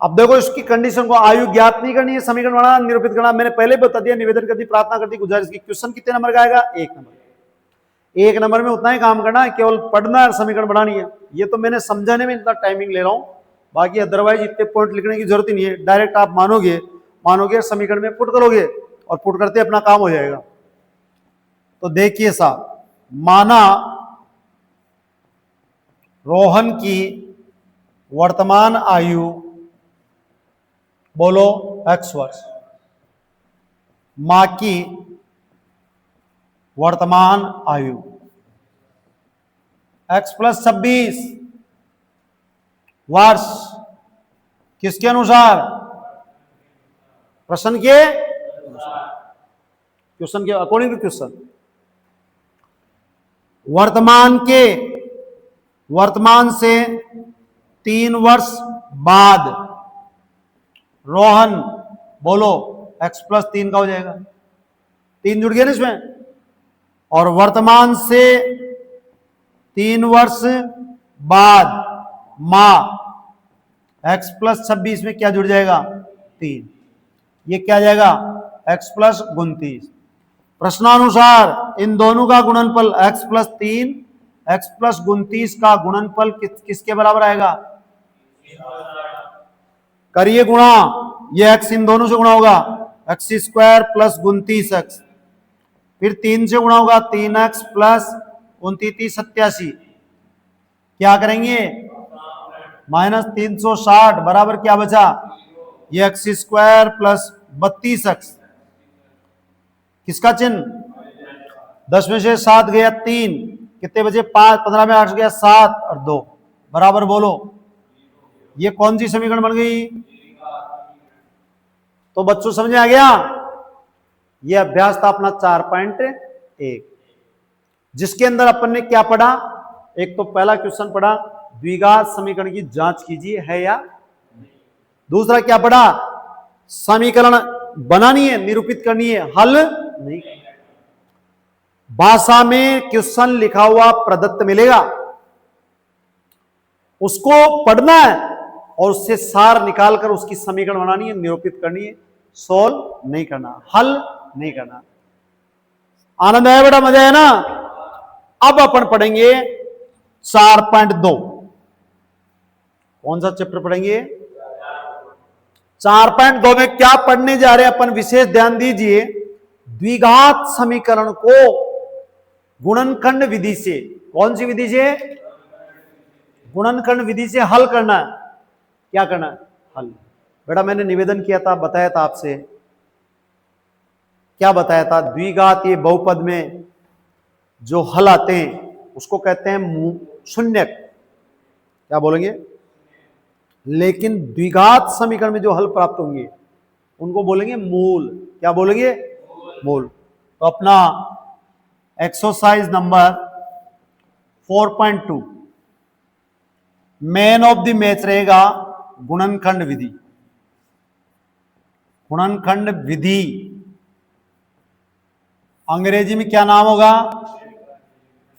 अब देखो इसकी कंडीशन को, आयु ज्ञात नहीं करनी है, समीकरण बनाना, निरूपित करना। मैंने पहले ही बता दिया, निवेदन करती, प्रार्थना करती, गुजारिश की। क्वेश्चन कितने नंबर का आएगा? 1 नंबर। 1 नंबर में उतना ही काम करना है, केवल पढ़ना है, समीकरण बनानी है। ये तो मैंने समझाने में इतना टाइमिंग ले रहा हूं, बाकी अदरवाइज इतने पॉइंट लिखने की जरूरत ही नहीं है। डायरेक्ट आप मानोगे समीकरण में पुट करोगे और पुट करते अपना काम हो जाएगा। तो देखिए साहब, माना रोहन की वर्तमान आयु, बोलो, x वर्ष, मां की वर्तमान आयु x + 26 वर्ष, किसके अनुसार? प्रश्न के, क्वेश्चन के अकॉर्डिंग टू क्वेश्चन। वर्तमान से 3 वर्ष बाद रोहन, बोलो, x + 3 का हो जाएगा, 3 जुड़ गया ना इसमें। और वर्तमान से 3 वर्ष बाद मां, x + 26 में क्या जुड़ जाएगा? 3। ये क्या आ जाएगा? x + 29। प्रश्नानुसार इन दोनों का गुणनफल x + 3, x + 29 का गुणनफल किसके बराबर आएगा? करिए गुणा, ये x इन दोनों से गुणा होगा, x² + 29x, फिर 3 से गुणा होगा, 3x + 29 87। क्या करेंगे? -360 बराबर क्या बचा? ये x² + 32x, किसका चिन्ह? 10 में से 7 गया 3, कितने बचे? 5, 15 में 8 गया 7 और 2 बराबर, बोलो, ये कौन सी समीकरण बन गई? तो बच्चों समझ में आ गया? ये अभ्यास था अपना 4.1, जिसके अंदर अपन ने क्या पढ़ा? एक तो पहला क्वेश्चन पढ़ा, द्विघात समीकरण की जांच कीजिए है या नहीं। दूसरा क्या पढ़ा? समीकरण बनानी है, निरूपित करनी है, हल नहीं। भाषा में क्वेश्चन लिखा हुआ प्रदत्त मिलेगा, उसको पढ़ना है और उससे सार निकालकर उसकी समीकरण बनानी है, निरूपित करनी है, सोल्व नहीं करना, हल नहीं करना। आनंद आया बेटा? मजा है ना? अब अपन पढ़ेंगे 4.2। कौन सा चैप्टर पढ़ेंगे? 4.2 में क्या पढ़ने जा रहे हैं अपन? विशेष ध्यान दीजिए। द्विघात समीकरण को गुणनखंड विधि से, कौन सी विधि से? गुणनखंड विधि से हल करना है। क्या करना है? हल। बेटा मैंने निवेदन किया था, बताया था आपसे, क्या बताया था? द्विघातीय बहुपद में जो हल आते हैं उसको कहते हैं शून्यक। क्या बोलेंगे? लेकिन द्विघात समीकरण में जो हल प्राप्त होंगे उनको बोलेंगे मूल। क्या बोलेंगे? मूल। तो अपना exercise number 4.2 man of the match रहेगा गुणनखंड विधि। गुणनखंड विधि अंग्रेजी में क्या नाम होगा?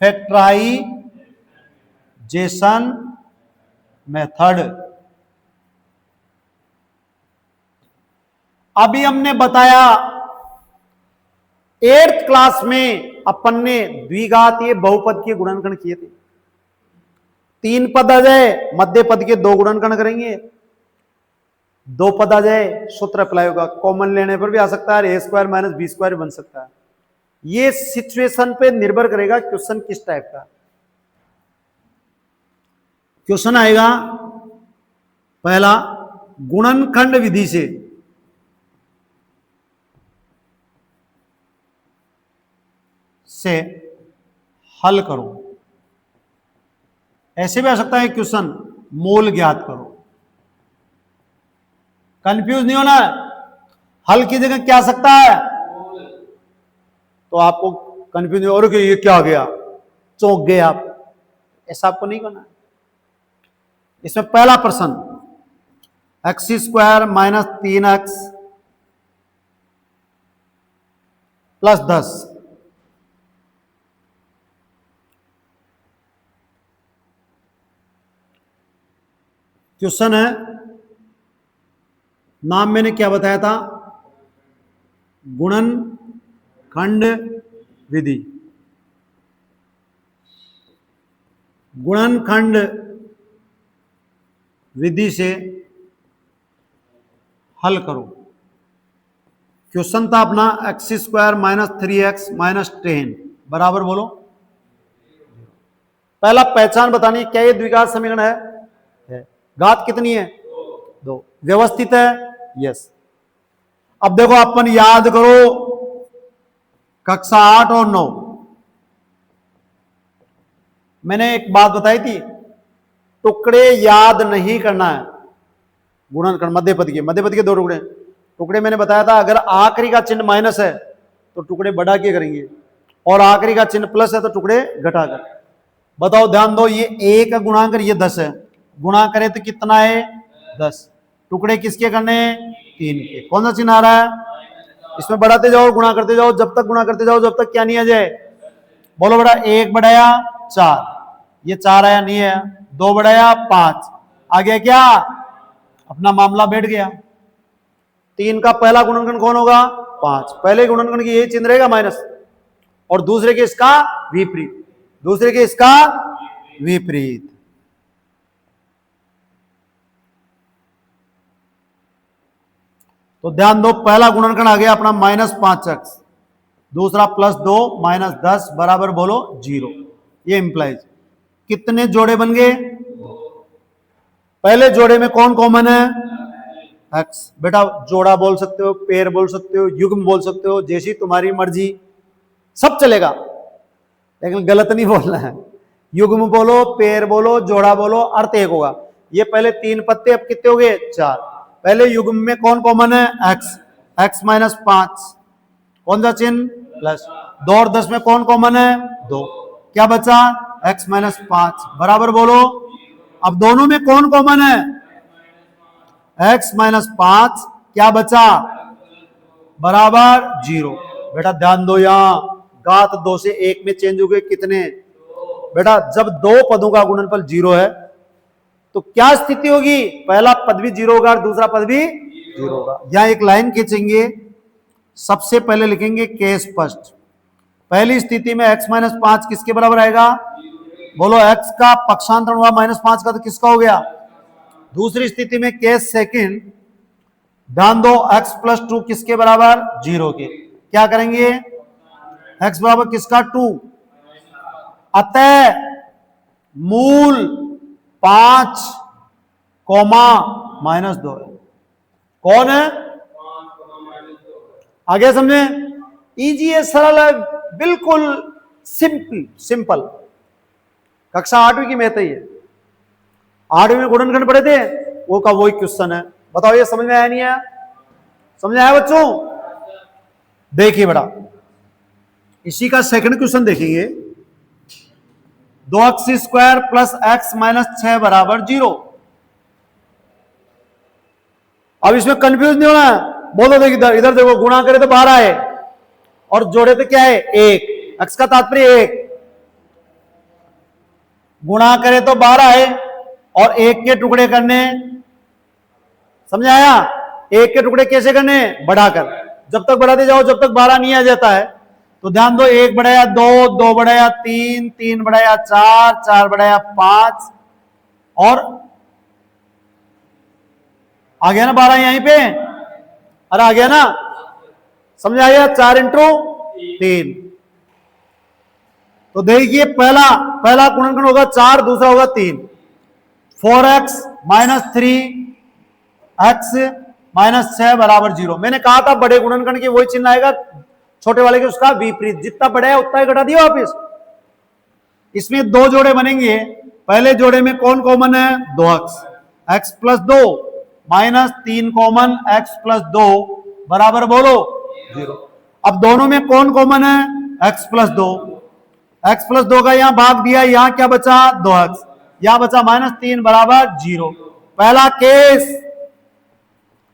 Factorization method. अभी हमने बताया 8th क्लास में अपन ने द्विघातीय बहुपद के गुणनखंड किए थे। 3 पद आ जाए, मध्य पद के 2 गुणनखंड करेंगे, 2 पद आ जाए, सूत्र अप्लाई होगा। कॉमन लेने पर भी आ सकता है, a² - b² बन सकता है। ये सिचुएशन पे निर्भर करेगा क्वेश्चन किस टाइप का। क्वेश्चन आएगा पहला, गुणनखंड विधि से हल करो। ऐसे भी आ सकता है क्वेश्चन, मोल ज्ञात करो। कंफ्यूज नहीं होना है, हल की जगह क्या आ सकता है? तो आपको कंफ्यूज नहीं, और ये क्या आ गया, चौंक गए आप, ऐसा आपको नहीं करना। इसमें पहला प्रश्न, x² - 3x + 10। क्वेश्चन है नाम मैंने क्या बताया था? गुणनखंड विधि। गुणनखंड विधि से हल करो। क्वेश्चन था अपना x² माइनस 3x माइनस 10 बराबर बोलो। पहला पहचान बतानी, क्या ये द्विघात समीकरण है? घात कितनी है? 2। व्यवस्थित है? यस। अब देखो अपन याद करो कक्षा 8 और 9, मैंने एक बात बताई थी, टुकड़े याद नहीं करना है। गुणनखंड मध्यपद के 2 टुकड़े मैंने बताया था, अगर आखिरी का चिन्ह माइनस है तो टुकड़े बढ़ा के करेंगे, और आखिरी का चिन्ह प्लस है तो टुकड़े घटा कर। बताओ, ध्यान दो, ये 1 का गुणा कर, ये 10 है, गुणा करें तो कितना है? 10। टुकड़े किसके करने हैं? 3 के। कौन सा चिन्ह आ रहा है? इसमें बढ़ाते जाओ, गुणा करते जाओ, जब तक गुणा करते जाओ जब तक क्या नहीं आ जाए। बोलो बेटा, 1 बढ़ाया 4, ये 4 आया नहीं है, 2 बढ़ाया 5, आ गया क्या? अपना मामला बैठ गया। 3 का पहला गुणनखंड कौन होगा? 5। पहले गुणनखंड की यही चिन्ह रहेगा माइनस, और दूसरे के इसका विपरीत, दूसरे के इसका विपरीत। तो ध्यान दो, पहला गुणनखंड आ गया अपना -5x, दूसरा +2 -10 बराबर बोलो 0। ये इंप्लाइज कितने जोड़े बन गए? पहले जोड़े में कौन कॉमन है? x। बेटा जोड़ा बोल सकते हो, पेयर बोल सकते हो, युग्म बोल सकते हो, जैसी तुम्हारी मर्जी, सब चलेगा, लेकिन गलत नहीं बोलना है। युग्म बोलो, पेयर बोलो, जोड़ा बोलो, अर्थ एक होगा। ये पहले 3 पत्ते, अब कितने हो गए? 4। पहले युग्म में कौन कॉमन है? x। x -5, कौन सा चिन्ह? प्लस। 2 और 10 में कौन कॉमन है? 2। क्या बचा? x -5 बराबर बोलो। अब दोनों में कौन कॉमन है? x -5, क्या बचा? बराबर 0। बेटा ध्यान दो, यहां घात 2 से 1 में चेंज हो गए कितने? बेटा जब 2 पदों का गुणनफल 0 है तो क्या स्थिति होगी? पहला पद भी 0 होगा और दूसरा पद भी 0 होगा। यहां एक लाइन खींचेंगे, सबसे पहले लिखेंगे के स्पष्ट। पहली स्थिति में x -5 किसके बराबर आएगा? बोलो, x का पक्षांतर हुआ -5 का, तो किसका हो गया? दूसरी स्थिति में केस सेकंड, ध्यान दो, x +2 किसके बराबर? 0 के। क्या करेंगे? x बराबर किसका? 2। अतः मूल 5, -2 है। कौन है? आगे समझे? इजी है, सरल है, बिल्कुल सिंपल। कक्षा 8वीं की मैथ है ये। 8वीं में गुणनखंड पढ़े थे, वो का वही क्वेश्चन है। बताओ ये समझ में आया नहीं आया? समझ में आया बच्चों? देखिए बेटा, इसी का सेकंड क्वेश्चन देखेंगे। 2x² + x -6 बराबर 0। अब इसमें कंफ्यूज नहीं होना है। बोलो, देख इधर देखो, गुणा करे तो 12 है और जोड़े तो क्या है? 1। x का तात्पर्य 1, गुणा करे तो 12 है और 1 के टुकड़े करने, समझ आया? 1 के टुकड़े कैसे करने? बढ़ाकर। जब तक बढ़ाते जाओ जब तक 12 नहीं आ जाता है। तो ध्यान दो, 1 बढ़ाया 2, 2 बढ़ाया 3, 3 बढ़ाया 4, 4 बढ़ाया 5, और आ गया ना 12 यहीं पे? अरे आ गया ना? समझ आया? 4 × 3। तो देखिए, पहला गुणनखंड होगा 4, दूसरा होगा 3। 4x -3x -6 बराबर 0। मैंने कहा था बड़े गुणनखंड के वही चिन्ह आएगा, छोटे वाले के उसका विपरीत। जितना बड़ा है उतना ही घटा दिया वापिस। इसमें 2 जोड़े बनेंगे। पहले जोड़े में कौन कॉमन है? 2x। x +2 -3 कॉमन, x +2 बराबर बोलो 0। अब दोनों में कौन कॉमन है? x +2। x +2 का यहां भाग दिया, यहां क्या बचा? 2x। यहां बचा -3 बराबर 0। पहला केस,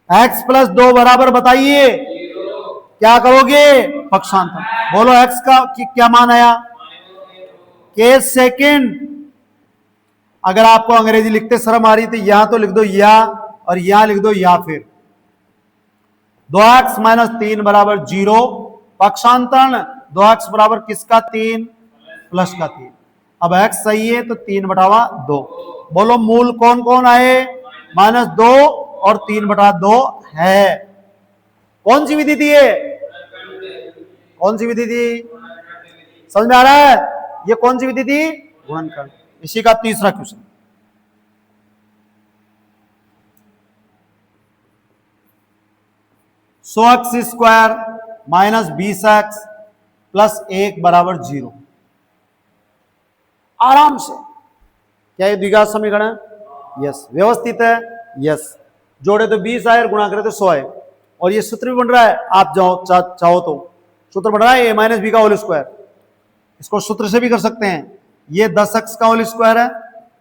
x +2 बराबर बताइए क्या करोगे? पक्षांतर। बोलो x का क्या मान आया? केस सेकंड, अगर आपको अंग्रेजी लिखते शर्म आ रही थी, यहां तो लिख दो या, और यहां लिख दो या फिर। 2x माइनस 3 बराबर 0, पक्षांतरण 2x बराबर किसका 3 प्लस का 3। अब x सही है तो 3/2। बोलो मूल कौन कौन आए, -2 और 3/2 है। कौन सी विधि थी ये, कौन सी विधि थी, समझ में आ रहा है, ये कौन सी विधि थी, गुणनखंड। इसी का तीसरा question, 100x² minus 20x plus 1 बराबर 0। आराम से, क्या ये द्विघात समीकरण है, यस। व्यवस्थित है, यस। जोड़े तो 20 आए और गुणा करे तो 100 आए। और ये सूत्र भी बन रहा है, आप जाओ चाहो तो सूत्र बन रहा है a माइनस बी का होल स्क्वायर। इसको सूत्र से भी कर सकते हैं। ये 10x का होल स्क्वायर है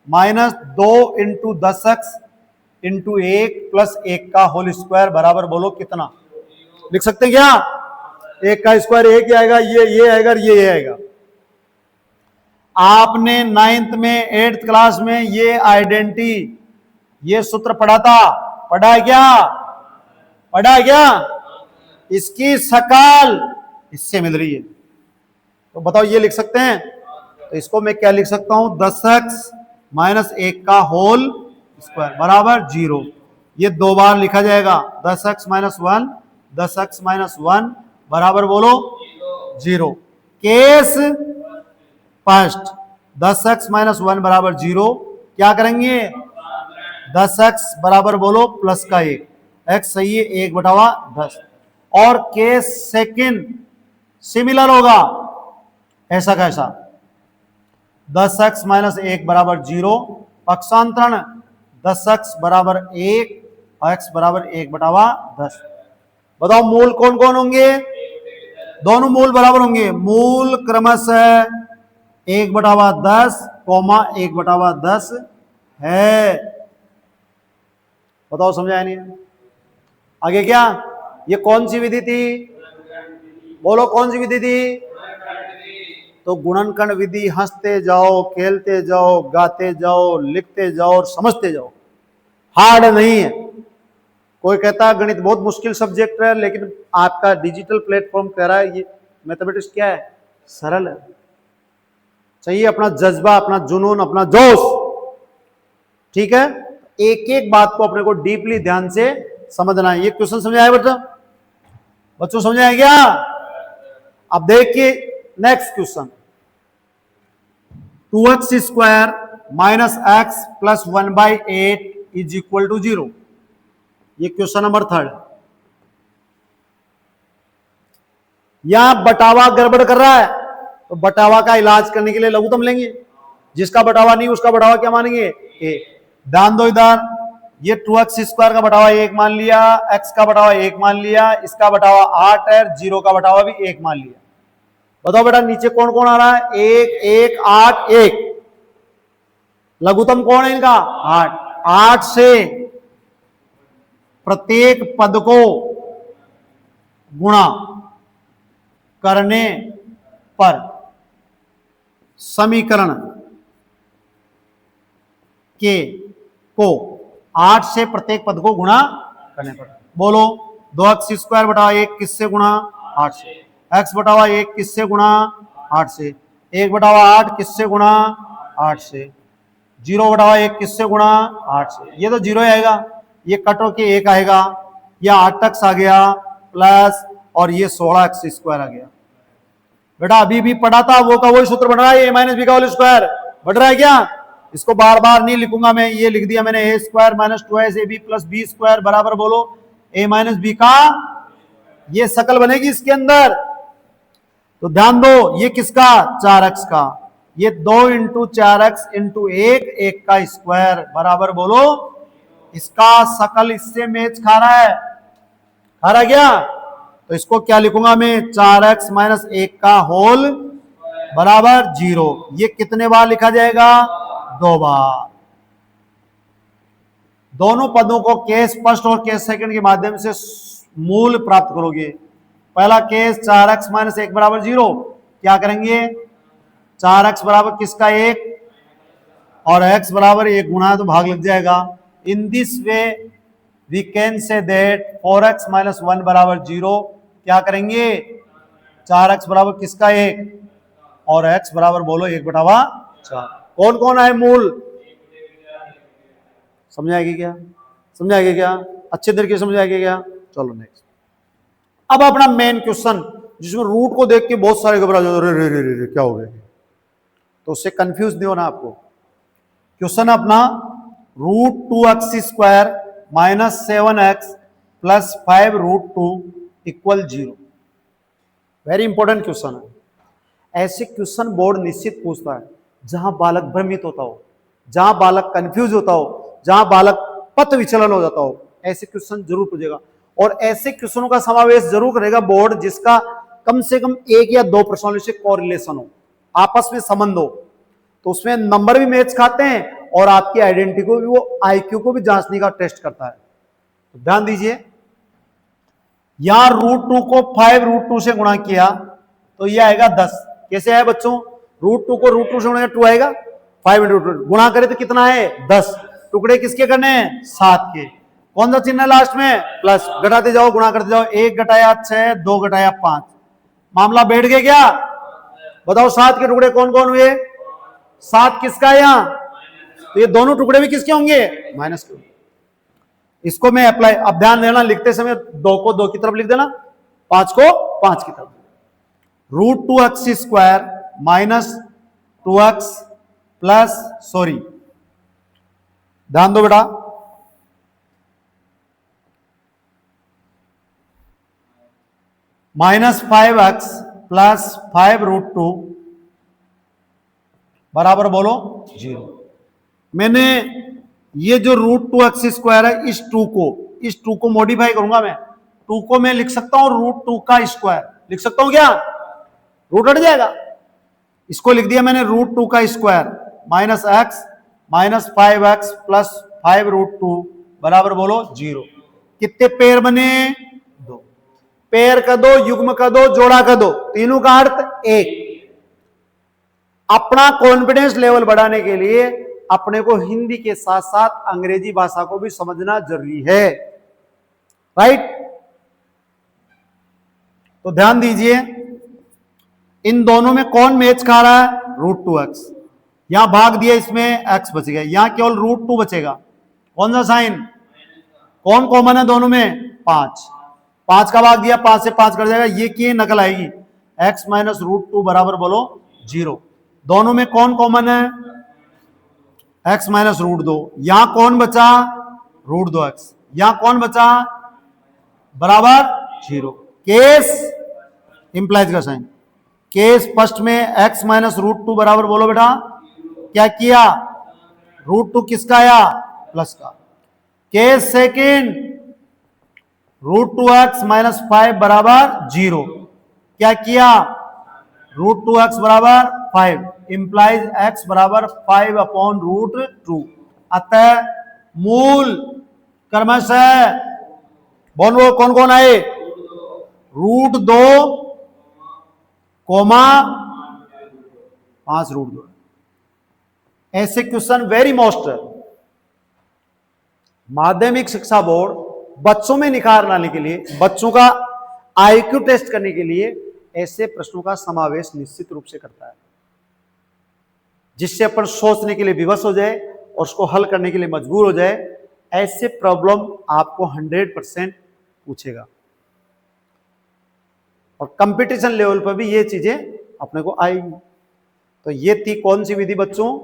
minus 2 into 10x into 1 plus 1 का होल स्क्वायर बराबर बोलो कितना, लिख सकते हैं क्या, 1 का स्क्वायर 1 ही आएगा, ये आएगा और ये आएगा। आपने 9th में 8th क्लास में ये आइडेंटिटी, ये सूत्र पढ़ा था, पढ़ा है क्या, पढ़ा है क्या, इसकी शकल इससे मिल रही है। तो बताओ ये लिख सकते हैं, तो इसको मैं क्या लिख सकता हूं, 10x माइनस 1 का होल स्क्वायर बराबर 0। ये 2 बार लिखा जाएगा, 10x माइनस 1, 10x माइनस 1 बराबर बोलो 0। केस फर्स्ट, 10x माइनस 1 बराबर 0, क्या करेंगे, 10x बराबर बोलो प्लस का 1, x सही है 1/10। और केस सेकंड सिमिलर होगा, ऐसा कैसा, 10x माइनस 1 बराबर 0, पक्षांतरण 10x बराबर 1 और x बराबर 1/10। बताओ मूल कौन कौन होंगे, दोनों मूल बराबर होंगे। मूल क्रमशः 1/10 कौमा 1/10 है। बताओ समझाया नहीं है, आगे क्या, ये कौन सी विधि थी, बोलो कौन सी विधि थी, तो गुणनखंड विधि। हंसते जाओ, खेलते जाओ, गाते जाओ, लिखते जाओ और समझते जाओ, हार्ड नहीं है। कोई कहता है गणित बहुत मुश्किल सब्जेक्ट है, लेकिन आपका डिजिटल प्लेटफॉर्म कह रहा है ये मैथमेटिक्स क्या है, सरल है। चाहिए अपना जज्बा, अपना जुनून, अपना जोश, ठीक है। एक एक बात को अपने को डीपली ध्यान से समझना है। ये क्वेश्चन समझ आया बच्चों, समझ आया क्या। अब देखिए next question, 2x² minus x plus 1/8 is equal to 0। ये क्वेश्चन नंबर 3। यहां बटावा गड़बड़ कर रहा है, तो बटावा का इलाज करने के लिए लघुत्तम लेंगे। जिसका बटावा नहीं उसका बटावा क्या मानेंगे, a। ध्यान दो इधर, ये 2x² का बटावा 1 मान लिया, x का बटावा 1 मान लिया, इसका बटावा 8 है, 0 का बटावा भी 1 मान लिया। बताओ बेटा नीचे कौन कौन आ रहा है, 1 1 8 1। लघुत्तम कौन है इनका, 8। 8 से प्रत्येक पद को गुणा करने पर समीकरण के को 8 से प्रत्येक पद को गुणा करने पर, बोलो 2x² बटा 1 किससे गुणा, 8 से। x बटावा 1 किससे गुणा, 8 से। 1/8 किससे गुणा, 8 से। 0/1 किससे गुणा, 8 से। ये तो 0 आएगा, ये कट होके 1 आएगा, ये 8x आ गया प्लस, और ये 16x² आ गया। बेटा अभी भी पढ़ा था वो का वही सूत्र बन रहा है, a माइनस बी का होल स्क्वायर बढ़ रहा है क्या। इसको बार बार नहीं लिखूंगा मैं, ये लिख दिया मैंने, a² minus 2ab plus b² बराबर बोलो a माइनस बी का, ये शकल बनेगी इसके अंदर। तो ध्यान दो, ये किसका, 4x का, ये 2 इंटू 4x इंटू 1 का स्क्वायर बराबर बोलो, इसका शकल इससे मैच खा रहा है, खा रहा क्या। तो इसको क्या लिखूंगा मैं, 4x माइनस 1 का होल बराबर 0। ये कितने बार लिखा जाएगा, 2 बार। दोनों पदों को केस फर्स्ट और केस सेकंड के माध्यम से मूल प्राप्त करोगे। पहला केस 4x माइनस 1 बराबर 0, क्या करेंगे, 4x बराबर किसका 1 और x बराबर 1 गुणा है तो भाग लग जाएगा। In this way we can say that 4x minus 1 बराबर 0। क्या करेंगे? 4x बराबर किसका 1 और x बराबर बोलो 1/4। कौन कौन है मूल? समझाएगी क्या? समझाएगी क्या? अच्छे तरीके से समझाएगी क्या? चलो नेक्स्ट। अब अपना मेन क्वेश्चन जिसमें रूट को देख के बहुत सारे घबरा जाते, रे रे रे रे क्या हो गया, तो उससे कंफ्यूज नहीं होना आपको। क्वेश्चन अपना √2x² minus 7x plus 5√2 equal 0। Very important question है। ऐसे क्वेश्चन बोर्ड निश्चित पूछता है जहां बालक भ्रमित होता हो, जहां बालक कंफ्यूज होता हो, जहां बालक पथ विचलन हो जाता हो, ऐसे क्वेश्चन जरूर पूछेगा। और ऐसे क्वेश्चनों का समावेश जरूर करेगा बोर्ड जिसका कम से कम 1 या 2 प्रश्नों से कोरिलेशन हो, आपस में संबंध हो। तो उसमें नंबर भी मैच खाते हैं और आपकी आइडेंटिटी को भी, वो IQ को भी जांचने का टेस्ट करता है। तो ध्यान दीजिए, यहां √2 को 5√2 से गुणा किया तो ये आएगा 10। कैसे आया बच्चों? √2 को √2 से गुणा 2 आएगा, 5 गुणा करे तो कितना है? 10। टुकड़े किसके करने हैं? 7 के। कौन सा चिन्ह है लास्ट में? प्लस। घटाते जाओ, गुणा करते जाओ। 1 घटाया 6, 2 घटाया 5। मामला बैठ गया क्या? बताओ 7 के टुकड़े कौन कौन हुए? 7 किसका है यहां? तो ये दोनों टुकड़े भी किसके होंगे? माइनस के। इसको मैं अप्लाई, अब ध्यान देना, लिखते समय 2 को 2 की तरफ लिख देना, 5 को 5 की तरफ। √2x² minus 2x plus, sorry ध्यान दो बेटा, माइनस 5x प्लस 5√2 बराबर बोलो 0। मैंने ये जो √2x² है, इस 2 को मॉडिफाई करूंगा मैं। 2 को मैं लिख सकता हूं √2 का स्क्वायर, लिख सकता हूं क्या? रूट हट जाएगा। इसको लिख दिया मैंने √2 का square minus x minus 5x plus 5√2 बराबर बोलो 0। कितने पेयर बने? 2। पेयर का दो, युग्म का दो, जोड़ा का दो, तीनों का अर्थ 1। अपना कॉन्फिडेंस लेवल बढ़ाने के लिए अपने को हिंदी के साथ साथ अंग्रेजी भाषा को भी समझना जरूरी है, राइट? तो ध्यान दीजिए, इन दोनों में कौन मैच खा रहा है? √2x। यहां भाग दिया, इसमें x बच गया, यहां केवल √2 बचेगा। कौन सा साइन? कौन कॉमन है दोनों में? 5। 5 का भाग दिया, 5 से 5 कट जाएगा, ये की नकल आएगी, x माइनस √2 बराबर बोलो 0। दोनों में कौन कॉमन है? x minus √2। यहां कौन बचा? √2x। यहां कौन बचा? बराबर 0। केस इंप्लाइज का साइन। केस फर्स्ट में x माइनस √2 बराबर बोलो बेटा, क्या किया? √2 किसका आया? प्लस का। केस सेकेंड, √2x माइनस 5 बराबर 0, क्या किया? √2x बराबर 5 इंप्लाइज x बराबर 5/√2। अतः मूल क्रमशः बोलो कौन कौन आए? √2 कोमा 5√2। ऐसे क्वेश्चन वेरी मोस्ट माध्यमिक शिक्षा बोर्ड बच्चों में निखार लाने के लिए, बच्चों का IQ टेस्ट करने के लिए ऐसे प्रश्नों का समावेश निश्चित रूप से करता है, जिससे अपन सोचने के लिए विवश हो जाए और उसको हल करने के लिए मजबूर हो जाए। ऐसे प्रॉब्लम आपको 100% पूछेगा और कंपटीशन लेवल पर भी ये चीजें अपने को आएंगी। तो ये थी कौन सी विधि बच्चों?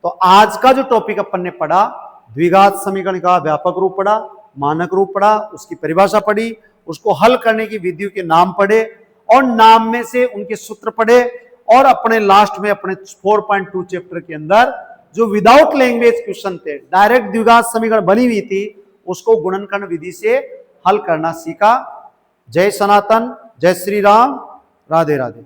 तो आज का जो टॉपिक अपन ने पढ़ा, द्विघात समीकरण का व्यापक रूप पढ़ा, मानक रूप पढ़ा, उसकी परिभाषा पढ़ी, उसको हल करने की विधियों के नाम पढ़े और नाम में से उनके सूत्र पढ़े, और अपने लास्ट में अपने 4.2 चैप्टर के अंदर जो विदाउट लैंग्वेज क्वेश्चन थे, डायरेक्ट द्विघात समीकरण बनी हुई थी, उसको गुणनखंड विधि से हल करना सीखा। जय सनातन, जय श्री राम, राधे राधे।